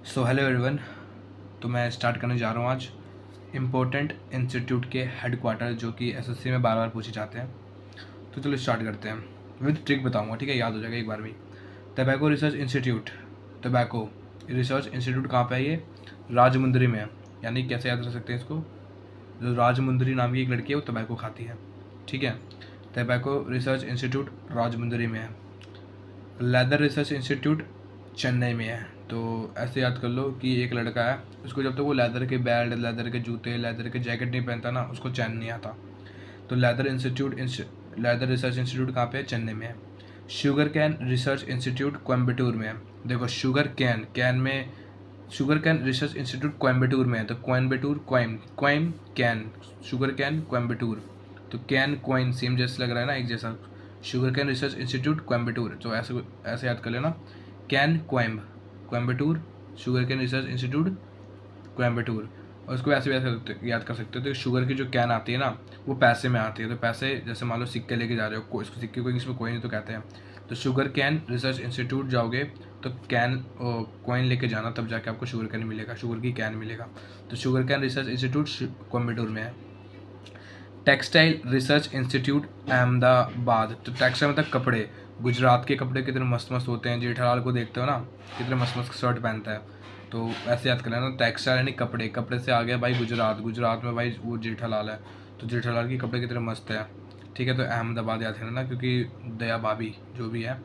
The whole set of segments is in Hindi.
So hello everyone. तो मैं स्टार्ट करने जा रहा हूँ आज इम्पोर्टेंट इंस्टीट्यूट के हेड क्वार्टर जो कि एसएससी में बार बार पूछे जाते हैं। तो चलो स्टार्ट करते हैं। विद ट्रिक बताऊँगा, ठीक है, याद हो जाएगा एक बार में। Tobacco research institute, tobacco research institute कहाँ पे है? ये राजमुंदरी में है। यानी कैसे याद रख सकते हैं इसको? जो राजमुंदरी नाम की एक लड़की है वो टबैको खाती है, ठीक है। टबैको रिसर्च इंस्टीट्यूट राजमुंदरी में है। लेदर रिसर्च इंस्टीट्यूट चेन्नई में है। तो ऐसे याद कर लो कि एक लड़का है, उसको जब तक वो लेदर के बेल्ट, लेदर के जूते, लेदर के जैकेट नहीं पहनता ना, उसको चैन नहीं आता। तो लेदर रिसर्च इंस्टीट्यूट कहाँ पे है? चेन्नई में है। Sugar cane research institute Coimbatore में है। देखो शुगर कैन, कैन में sugar cane research institute Coimbatore में है। तो कोयम्बटूर, क्वाइम क्वाइम कैन, शुगर कैन कोयम्बटूर। तो कैन क्वाइन सेम जैसे लग रहा है ना, एक जैसा। Sugar cane research institute Coimbatore, तो ऐसे ऐसे याद कर लेना। कैन क्वाइम Coimbatore, sugar cane research institute Coimbatore. और उसको ऐसे भी याद कर सकते हो। तो शुगर की जो कैन आती है ना, वो पैसे में आती है। तो पैसे जैसे मान लो सिक्के लेके जा रहे हो, इसको सिक्के को इंग्लिश में कोइन तो कहते हैं। तो शुगर कैन रिसर्च इंस्टीट्यूट जाओगे तो कैन कॉइन लेके जाना, तब जाके आपको शुगर कैन मिलेगा, शुगर की कैन मिलेगा। तो sugar cane research institute Coimbatore में है। Textile research institute Ahmedabad. तो टेक्सटाइल मतलब कपड़े। गुजरात के कपड़े कितने मस्त मस्त होते हैं, जेठालाल को देखते हो ना, कितने मस्त मस्त शर्ट पहनता है। तो ऐसे याद कर लेना, टेक्सटाइल यानी कपड़े, कपड़े से आ गया भाई गुजरात, गुजरात में भाई वो जेठालाल है। तो जेठालाल के कपड़े कितने मस्त है, ठीक है। तो अहमदाबाद याद करना, क्योंकि दया भाभी जो भी है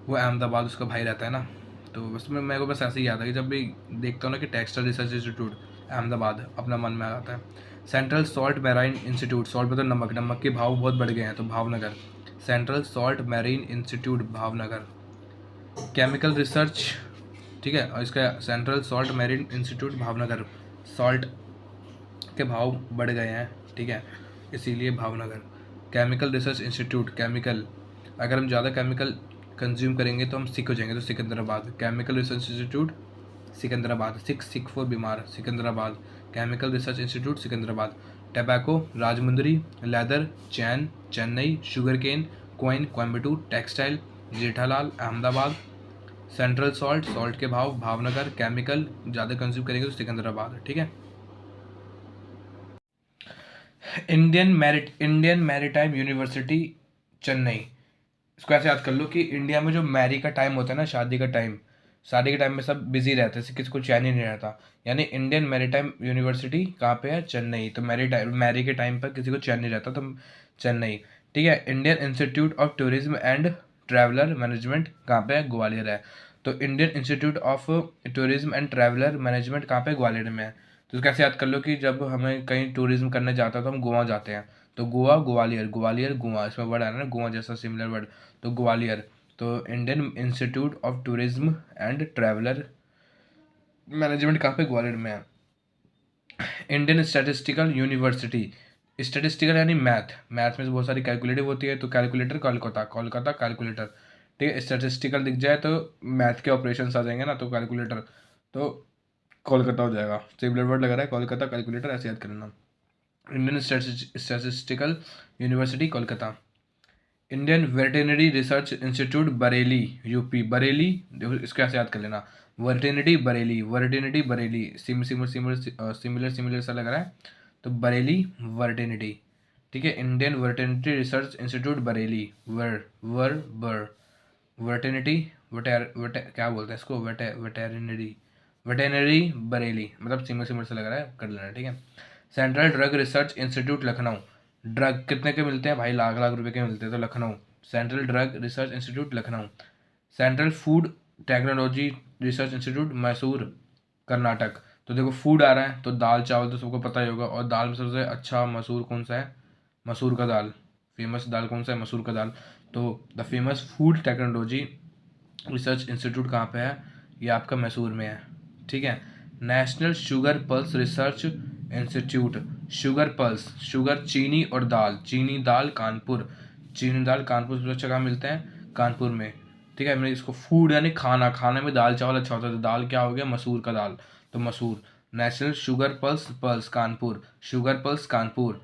वो अहमदाबाद उसका भाई रहता है ना। तो बस मेरे को बस ऐसे ही याद है कि जब भी देखता हूँ ना कि टेक्सटाइल रिसर्च इंस्टीट्यूट अहमदाबाद, अपना मन में आ जाता है। Central salt marine institute, salt मतलब नमक, नमक के भाव बहुत बढ़ गए हैं तो Bhavnagar. Central salt marine institute Bhavnagar. Chemical research, ठीक है, और इसका central salt marine institute Bhavnagar. Salt के भाव बढ़ गए हैं, ठीक है, इसीलिए Bhavnagar. Chemical research institute, chemical, अगर हम ज़्यादा केमिकल कंज्यूम करेंगे तो हम सिक हो जाएंगे, तो Secunderabad. Chemical research institute Secunderabad, sick for बीमार, Secunderabad. Chemical research institute Secunderabad. Tobacco Rajahmundry, leather चैन चेन्नई, शुगर केन क्वाइन Coimbatore, textile Jethalal Ahmedabad, central salt, salt के भाव भावनगर, केमिकल ज़्यादा कंज्यूम करेंगे तो सिकंदराबाद, ठीक है। Indian maritime university Chennai. इसको ऐसे याद कर लो कि इंडिया में जो मैरी का टाइम होता है ना, शादी का टाइम, शादी के टाइम में सब बिजी रहते हैं, किसी को चैन ही नहीं रहता। यानी इंडियन मैरीटाइम यूनिवर्सिटी कहाँ पे है? चेन्नई। तो मैरी के टाइम पर किसी को चैन नहीं रहता, तो चेन्नई, ठीक है। Indian institute of tourism and traveller management कहाँ पे है? ग्वालियर है। तो Indian institute of tourism and traveller management कहाँ पे? ग्वालियर में है। तो कैसे याद कर लो कि जब हमें कहीं टूरिज्म करने जाता है तो हम गोवा जाते हैं। तो गोवा ग्वालियर, ग्वालियर गोवा, इसमें वर्ड आ रहा है ना गोवा जैसा सिमिलर वर्ड। तो ग्वालियर। तो Indian institute of tourism and traveller management कहाँ पे? ग्वालियर में है। इंडियन स्टैटिस्टिकल यूनिवर्सिटी, स्टैटिस्टिकल यानी मैथ, मैथ में से बहुत सारी कैलकुलेटिव होती है, तो कैलकुलेटर कोलकाता, कोलकाता कैलकुलेटर, ठीक है। स्टैटिस्टिकल दिख जाए तो मैथ के ऑपरेशंस आ जाएंगे ना, तो कैलकुलेटर, तो कोलकाता हो जाएगा। सिमिलर वर्ड लग रहा है, कोलकाता कैलकुलेटर, ऐसे याद करना। Indian statistical university Kolkata. Indian veterinary research institute Bareilly UP, Bareilly, देखो इसको ऐसे याद कर लेना, वर्टिनिटी बरेली, वर्टिनिटी बरेली, सिमिलर सिमिलर सा लग रहा है, तो बरेली वर्टिनिटी, ठीक है। इंडियन वर्टिनिटी रिसर्च इंस्टीट्यूट बरेली, वर वर्टिनिटी, क्या बोलते हैं इसको, वेटेरिनरी, वेटेनरी बरेली, मतलब सिमिलर सिमिलर सा लग रहा है, कर लेना, ठीक है। Central drug research institute Lucknow. Drug कितने के मिलते हैं भाई? लाख लाख रुपए के मिलते हैं, तो Lucknow. Central drug research institute Lucknow. Central food technology research institute Mysore Karnataka. तो देखो फूड आ रहा है तो दाल चावल तो सबको पता ही होगा, और दाल में सबसे अच्छा मसूर कौन सा है? मसूर का दाल। फेमस दाल कौन सा है? मसूर का दाल। तो the famous food technology research institute कहाँ पे है? ये आपका मैसूर में है, ठीक है। National sugar pulse research institute, sugar pulse, sugar चीनी और दाल, चीनी दाल कानपुर, चीनी दाल कानपुर सबसे अच्छा कहाँ मिलता है? कानपुर में, ठीक है। मैंने इसको फूड यानी खाना, खाने में दाल चावल अच्छा होता है, तो दाल क्या हो गया? मसूर का दाल, तो मसूर। National sugar pulse, pulse Kanpur, sugar pulse Kanpur.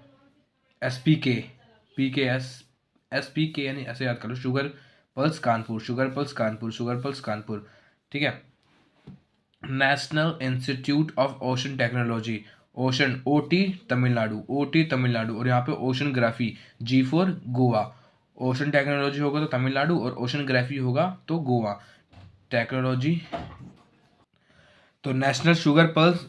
SPK, PKS, SPK यानी ऐसे याद करो, sugar pulse Kanpur, sugar pulse Kanpur, sugar pulse Kanpur, ठीक है। National institute of ocean technology, ocean OT Tamil Nadu, OT Tamil Nadu, और यहाँ पे ओशनग्राफी G for Goa. Ocean technology होगा तो तमिलनाडु और ओशनग्राफी होगा तो गोवा। टेक्नोलॉजी तो नेशनल शुगर पल्स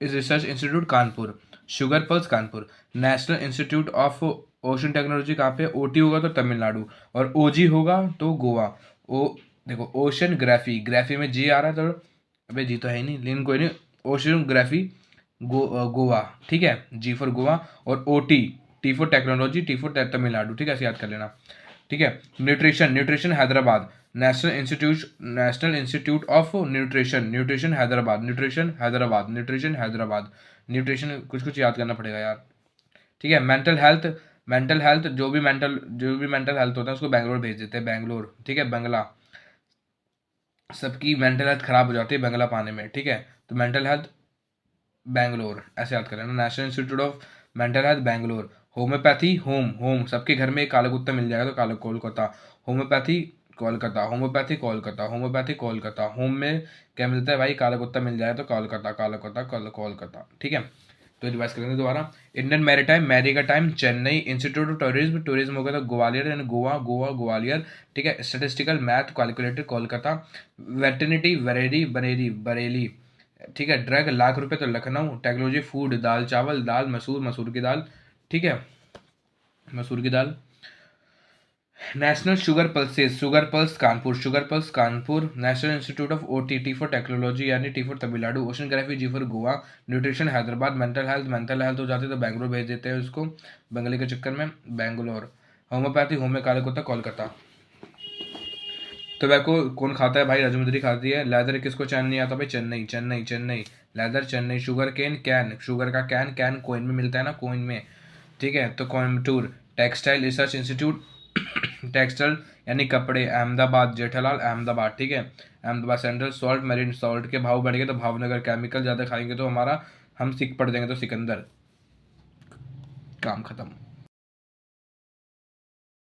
इस research institute Kanpur, sugar pulse Kanpur. National institute of ocean technology कहाँ पे, ओटी होगा तो तमिलनाडु और ओजी होगा तो गोवा। ओ देखो ओशन ग्राफी, ग्राफी में जी आ रहा है तो अबे जी तो है ही नहीं, लेकिन कोई नहीं, ओशन ग्राफी गोवा, ठीक है, जी फॉर गोवा। और O T, T for technology, T for Tamil Nadu, ठीक है, ऐसे याद कर लेना, ठीक है। Nutrition, nutrition Hyderabad, national institute of nutrition, nutrition Hyderabad, nutrition Hyderabad, nutrition Hyderabad. Nutrition कुछ कुछ याद करना पड़ेगा यार, ठीक है। मेंटल हेल्थ, मेंटल हेल्थ जो भी मेंटल हेल्थ होता है उसको बैंगलोर भेज देते हैं, बैंगलोर, ठीक है, बंगला। सबकी मेंटल हेल्थ खराब हो जाती है बंगला पाने में, ठीक है, तो मेंटल हेल्थ बैंगलोर, ऐसे याद कर लेना, national institute of mental health Bangalore. Homeopathy, home home सबके घर में एक काला कुत्ता मिल जाएगा तो काला Kolkata. Homeopathy Kolkata, homeopathy Kolkata, homeopathy Kolkata. Home में क्या मिलता है भाई, काला कुत्ता मिल जाए तो कोलकाता, काला कुत्ता कोलकाता, ठीक है। तो रिवाइज करेंगे दोबारा। Indian maritime, maritime Chennai, institute of tourism, tourism होगा तो ग्वालियर यानी गोवा, गोवा ग्वालियर, ठीक है। Statistical math calculator Kolkata. वेटर्निटी Wareri Bareilly, Bareilly, ठीक है। ड्रग ₹1,00,000 तो लखनऊ। टेक्नोलॉजी फूड दाल चावल, दाल मसूर, मसूर की दाल, ठीक है, मसूर की दाल। National sugar pulses, sugar pulse Kanpur, sugar pulse Kanpur. National institute of OT, T for technology यानी T for Tamil Nadu. Oceanography G for Goa. Nutrition Hyderabad. Mental health हो जाती है तो बैंगलोर भेज देते हैं उसको, बंगले के चक्कर में बैंगलोर। होम्योपैथी, होम्यो काले कुत्ता कोलकाता। टोबैको कौन खाता है भाई, राजमुंदरी खाती है। लेदर किसको चैन नहीं आता भाई, Chennai, Chennai, Chennai, leather Chennai. Sugar cane, cane, sugar का कैन, कैन कोइन में मिलता है ना, कोइन में, ठीक है, तो Coimbatore. Textile research institute textile यानी कपड़े, अहमदाबाद, जेठालाल अहमदाबाद, ठीक है, Ahmedabad central. Salt marine, salt के भाव बढ़ गए तो भावनगर। केमिकल ज़्यादा खाएंगे तो हम सिक पड़ जाएंगे तो सिकंदर। काम खत्म।